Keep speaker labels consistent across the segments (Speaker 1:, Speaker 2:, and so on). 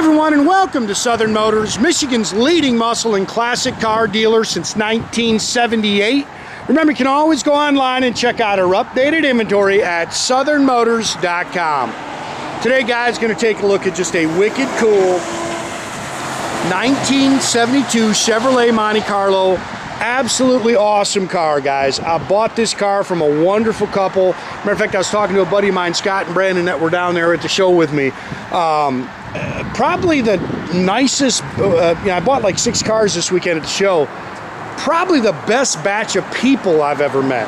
Speaker 1: everyone, and welcome to Southern Motors, Michigan's leading muscle and classic car dealer since 1978. Remember, you can always go online and check out our updated inventory at southernmotors.com. Today, guys, going to take a look at just a wicked cool 1972 Chevrolet Monte Carlo. Absolutely awesome car, guys. I bought this car from a wonderful couple. Matter of fact, I was talking to a buddy of mine, Scott and Brandon, that were down there at the show with me. Probably the nicest, I bought like 6 cars this weekend at the show. Probably the best batch of people I've ever met.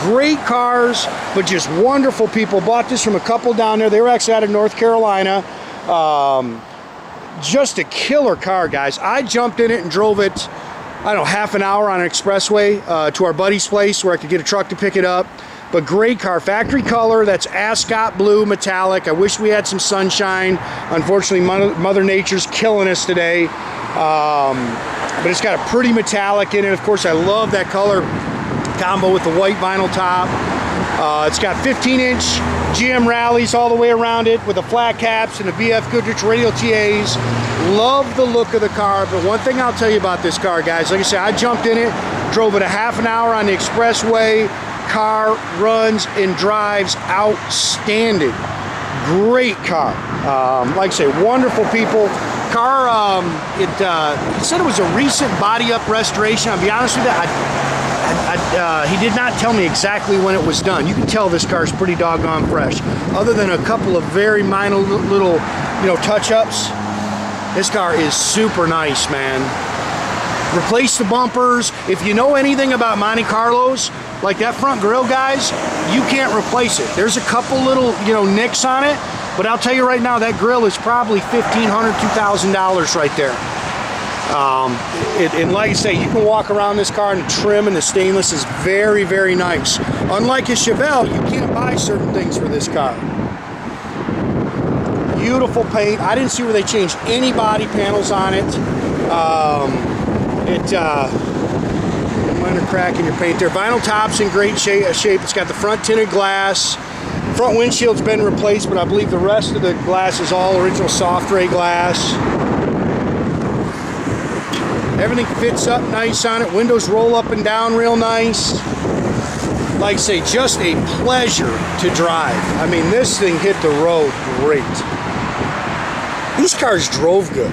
Speaker 1: Great cars, but just wonderful people. Bought this from a couple down there. They were actually out of North Carolina. Just a killer car, guys. I jumped in it and drove it, I don't know, half an hour on an expressway to our buddy's place where I could get a truck to pick it up. But great car, factory color, that's Ascot blue metallic. I wish we had some sunshine. Unfortunately, Mother Nature's killing us today. But it's got a pretty metallic in it. Of course, I love that color combo with the white vinyl top. It's got 15-inch GM rallies all the way around it with the flat caps and the BF Goodrich Radial TAs. Love the look of the car, but one thing I'll tell you about this car, guys, like I said, I jumped in it, drove it a half an hour on the expressway. Car runs and drives outstanding. Great car. Like I say, wonderful people. Car, it said it was a recent body up restoration. I'll be honest with you, he did not tell me exactly when it was done. You can tell this car is pretty doggone fresh. Other than a couple of very minor little, touch-ups, this car is super nice, man. Replace the bumpers. If you know anything about Monte Carlos, like that front grille, guys, you can't replace it. There's a couple little, nicks on it, but I'll tell you right now, that grille is probably $1,500, $2,000 right there. And like I say, you can walk around this car, and the trim and the stainless is very, very nice. Unlike a Chevelle, you can't buy certain things for this car. Beautiful paint. I didn't see where they changed any body panels on it. Minor crack in your paint there. Vinyl top's in great shape. It's got the front tinted glass. Front windshield's been replaced, but I believe the rest of the glass is all original soft gray glass. Everything fits up nice on it. Windows roll up and down real nice. Like I say, just a pleasure to drive. I mean, this thing hit the road great. These cars drove good.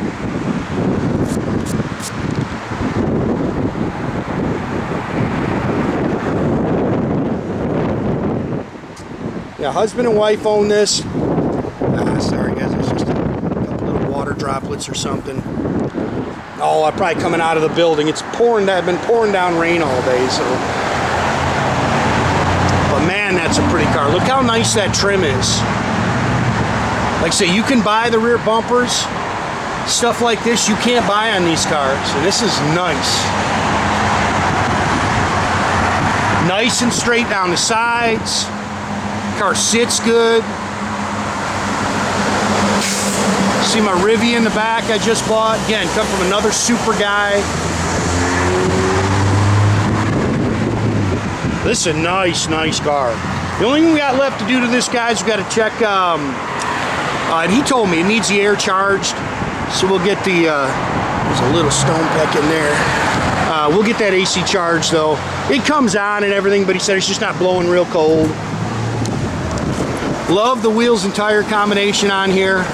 Speaker 1: Yeah, husband and wife own this. Sorry guys, it's just a couple little water droplets or something. Oh, I'm probably coming out of the building. It's pouring. I've been pouring down rain all day, so. But man, that's a pretty car. Look how nice that trim is. Like I say, you can buy the rear bumpers. Stuff like this you can't buy on these cars, and this is nice. Nice and straight down the sides. Car sits good. See my Rivian in the back I just bought. Again, come from another super guy. This is a nice, nice car. The only thing we got left to do to this, guys, we got to check, and he told me it needs the air charged. So we'll get the, there's a little stone peck in there. We'll get that AC charged though. It comes on and everything, but he said it's just not blowing real cold. Love the wheels and tire combination on here.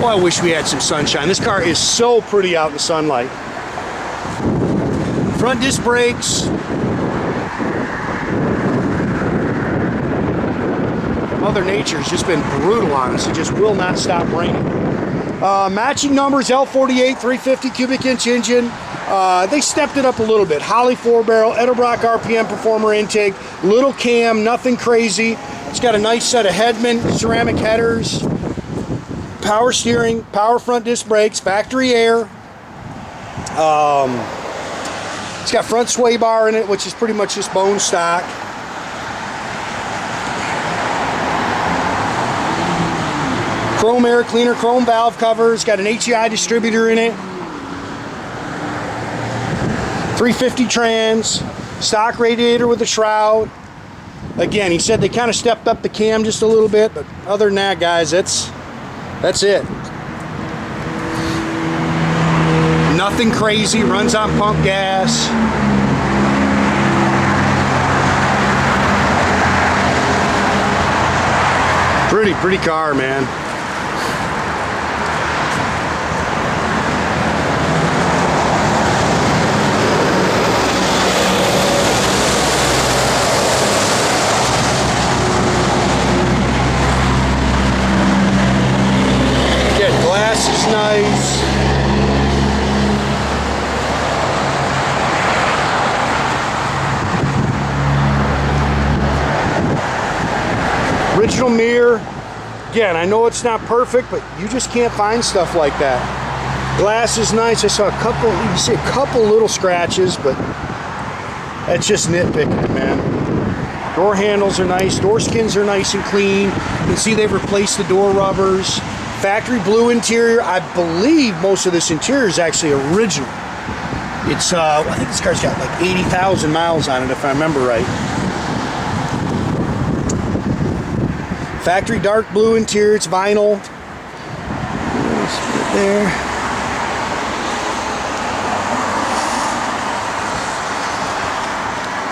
Speaker 1: Oh, I wish we had some sunshine. This car is so pretty out in the sunlight. Front disc brakes. Mother Nature's just been brutal on us. It just will not stop raining. Matching numbers, L48, 350 cubic inch engine. They stepped it up a little bit. Holley 4-barrel, Edelbrock RPM Performer intake, little cam, nothing crazy. It's got a nice set of Hedman ceramic headers, power steering, power front disc brakes, factory air. It's got front sway bar in it, which is pretty much just bone stock. Chrome air cleaner, chrome valve covers, got an HEI distributor in it. 350 trans, stock radiator with a shroud. Again, he said they kind of stepped up the cam just a little bit, but other than that, guys, that's it. Nothing crazy, runs on pump gas. Pretty car, man. Yeah, glass is nice. Original mirror. Again, I know it's not perfect, but you just can't find stuff like that. Glass is nice. I saw a couple, you see a couple little scratches, but that's just nitpicking, man. Door handles are nice. Door skins are nice and clean. You can see they've replaced the door rubbers. Factory blue interior. I believe most of this interior is actually original. It's, I think this car's got like 80,000 miles on it, if I remember right. Factory dark blue interior, it's vinyl. There.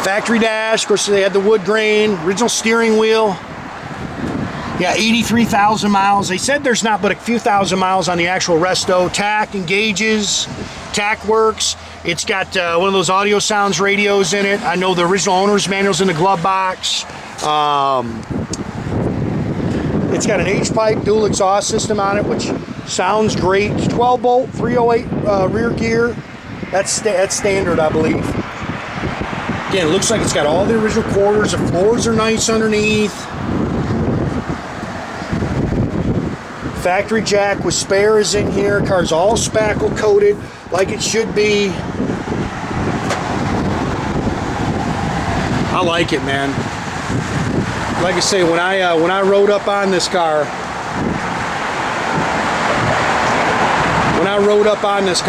Speaker 1: Factory dash, of course they had the wood grain, original steering wheel. Yeah, 83,000 miles. They said there's not but a few thousand miles on the actual resto. Tach engages, tach works. It's got one of those Audiosounds radios in it. I know the original owner's manual's in the glove box. It's got an H-pipe dual exhaust system on it, which sounds great. 12-bolt, 308 rear gear. That's standard, I believe. Again, it looks like it's got all the original quarters. The floors are nice underneath. Factory jack with spare is in here. Car's all spackle coated like it should be. I like it, man. Like I say, when I rode up on this car,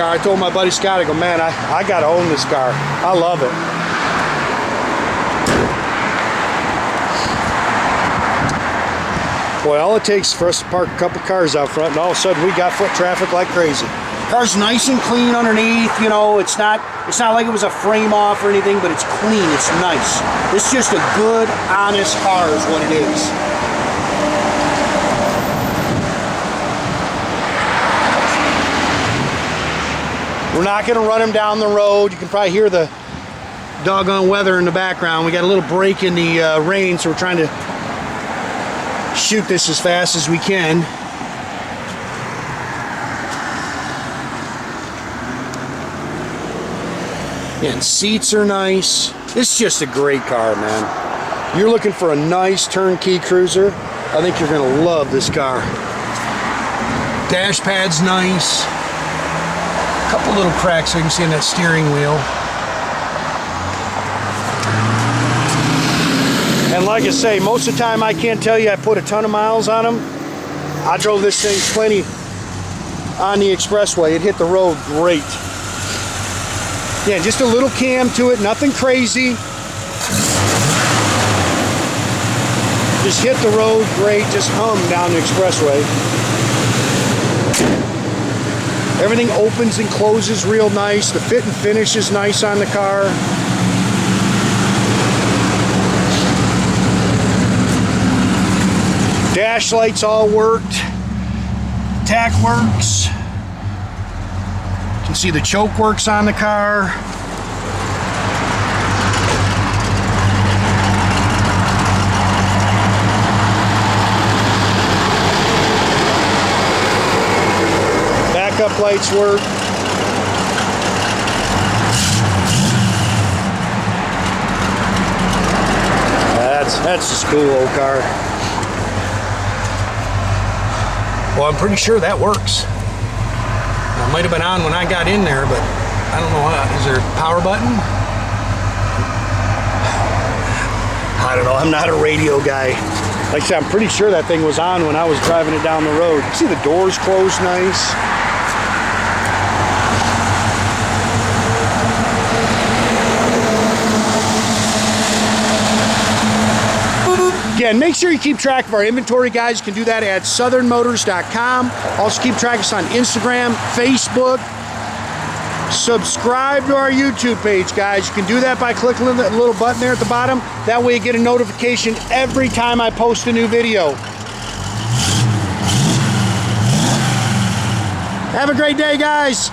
Speaker 1: I told my buddy Scott, I go, man, I gotta own this car. I love it. Boy, all it takes for us to park a couple cars out front, and all of a sudden we got foot traffic like crazy. Car's nice and clean underneath, you know, it's not like it was a frame off or anything, but it's clean, it's nice. It's just a good, honest car is what it is. We're not gonna run him down the road. You can probably hear the doggone weather in the background. We got a little break in the rain, so we're trying to shoot this as fast as we can. And seats are nice. It's just a great car, man. You're looking for a nice turnkey cruiser, I think you're gonna love this car. Dash pad's nice. A couple little cracks so you can see in that steering wheel. And like I say, most of the time I can't tell you I put a ton of miles on them. I drove this thing plenty on the expressway. It hit the road great. Yeah, just a little cam to it, nothing crazy. Just hit the road great, just hum down the expressway. Everything opens and closes real nice. The fit and finish is nice on the car. Dash lights all worked. Tach works. You can see the choke works on the car. Backup lights work. That's just a cool old car. Well, I'm pretty sure that works. It might have been on when I got in there, but I don't know. Is there a power button? I don't know. I'm not a radio guy. Like I said, I'm pretty sure that thing was on when I was driving it down the road. See the doors closed nice. Again, make sure you keep track of our inventory, guys. You can do that at southernmotors.com. Also keep track of us on Instagram, Facebook. Subscribe to our YouTube page, guys. You can do that by clicking the little button there at the bottom. That way you get a notification every time I post a new video. Have a great day, guys.